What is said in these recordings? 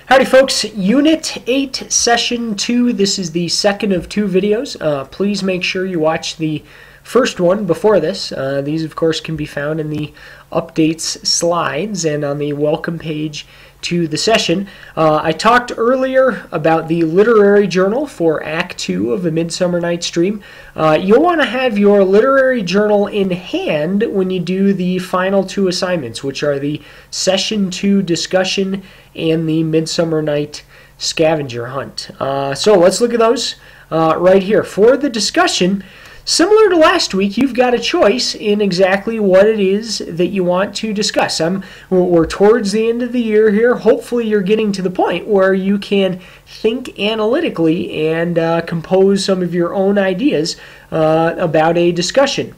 Howdy folks, Unit 8, Session 2. This is the second of two videos. Please make sure you watch the first one before this. These of course can be found in the updates slides and on the welcome page to the session. I talked earlier about the literary journal for Act 2 of A Midsummer Night's Dream. You'll want to have your literary journal in hand when you do the final two assignments, which are the Session 2 discussion and the Midsummer Night Scavenger Hunt. So let's look at those right here. For the discussion, similar to last week, you've got a choice in exactly what it is that you want to discuss. We're towards the end of the year here. Hopefully you're getting to the point where you can think analytically and compose some of your own ideas about a discussion.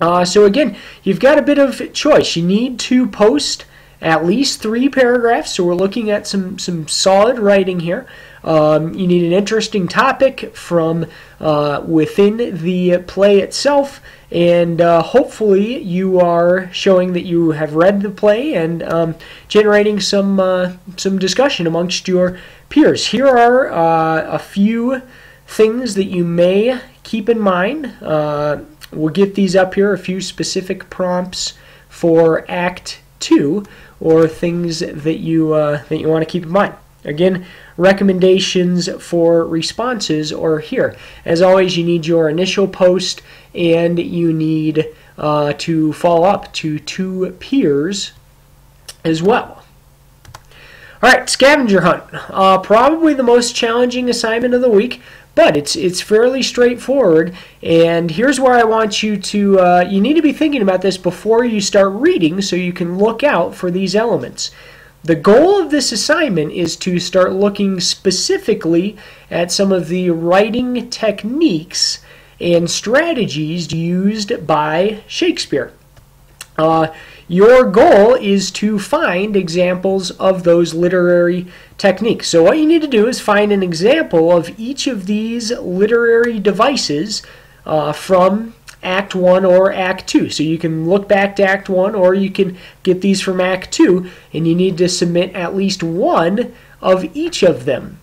So again, you've got a bit of choice. You need to post at least 3 paragraphs, so we're looking at some solid writing here. You need an interesting topic from within the play itself, and hopefully you are showing that you have read the play and generating some discussion amongst your peers. Here are a few things that you may keep in mind. We'll get these up here, a few specific prompts for Act 2, or things that you want to keep in mind. Again, recommendations for responses are here. As always, you need your initial post, and you need to follow up to 2 peers as well. All right, Scavenger Hunt. Probably the most challenging assignment of the week, but it's fairly straightforward. And here's where I want you to, you need to be thinking about this before you start reading so you can look out for these elements. The goal of this assignment is to start looking specifically at some of the writing techniques and strategies used by Shakespeare. Your goal is to find examples of those literary techniques. So what you need to do is find an example of each of these literary devices from Act 1 or Act 2. So you can look back to Act 1, or you can get these from Act 2, and you need to submit at least one of each of them.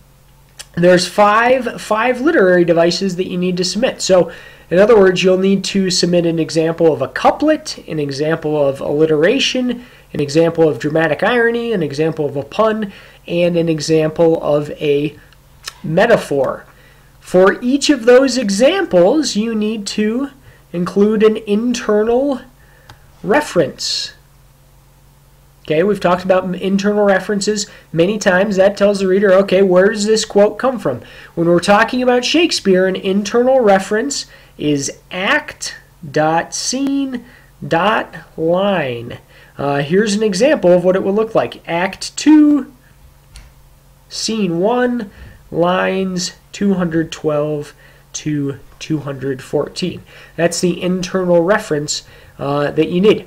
There's five literary devices that you need to submit. So in other words, you'll need to submit an example of a couplet, an example of alliteration, an example of dramatic irony, an example of a pun, and an example of a metaphor. For each of those examples, you need to include an internal reference. Okay, we've talked about internal references many times. That tells the reader, okay, where does this quote come from? When we're talking about Shakespeare, an internal reference is act.scene.line. Here's an example of what it would look like. Act 2, Scene 1, lines 212 to 214. That's the internal reference that you need.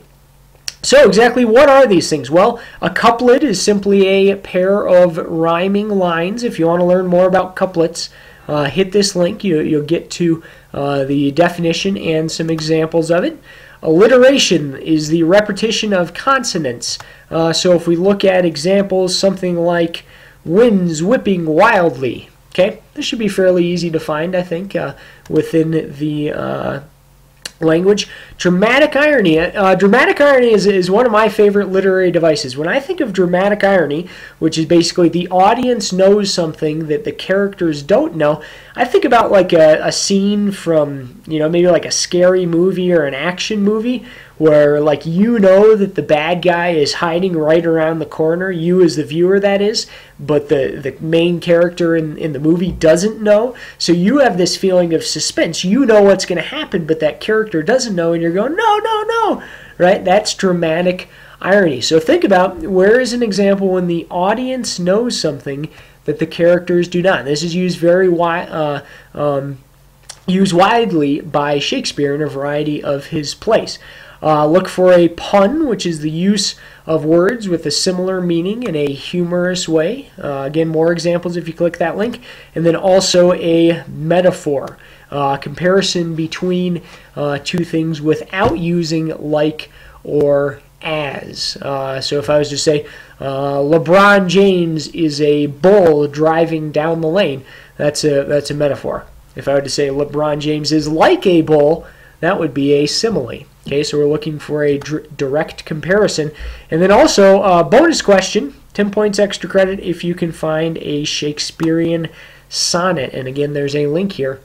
So exactly what are these things? Well, a couplet is simply a pair of rhyming lines. If you want to learn more about couplets, hit this link. You'll get to the definition and some examples of it. Alliteration is the repetition of consonants. So if we look at examples, something like winds whipping wildly. Okay, this should be fairly easy to find, I think, within the language. Dramatic irony. Dramatic irony is one of my favorite literary devices. When I think of dramatic irony, which is basically the audience knows something that the characters don't know, I think about like a scene from, maybe like a scary movie or an action movie where like you know that the bad guy is hiding right around the corner, you as the viewer that is, but the main character in the movie doesn't know. So you have this feeling of suspense. You know what's going to happen, but that character doesn't know, and you're going, no, no, no, right? That's dramatic irony. So think about, where is an example when the audience knows something that the characters do not? This is used used widely by Shakespeare in a variety of his plays. Look for a pun, which is the use of words with a similar meaning in a humorous way. Again, more examples if you click that link. And then also a metaphor, comparison between two things without using like or as. So if I was to say LeBron James is a bull driving down the lane, that's a metaphor. If I were to say LeBron James is like a bull, that would be a simile. Okay, so we're looking for a direct comparison. And then also, bonus question, 10 points extra credit if you can find a Shakespearean sonnet. And again, there's a link here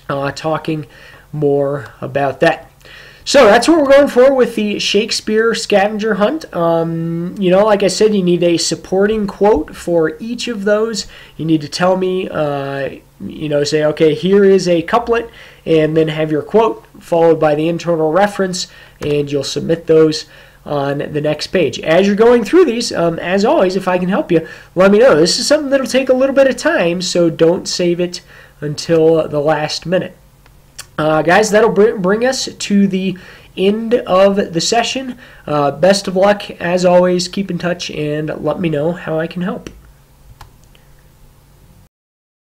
talking more about that. So that's what we're going for with the Shakespeare Scavenger Hunt. You know, like I said, you need a supporting quote for each of those. You need to tell me, you know, say, okay, here is a couplet, and then have your quote followed by the internal reference, and you'll submit those on the next page. As you're going through these, as always, if I can help you, let me know. This is something that'll take a little bit of time, so don't save it until the last minute. Guys, that'll bring us to the end of the session. Best of luck. As always, keep in touch and let me know how I can help.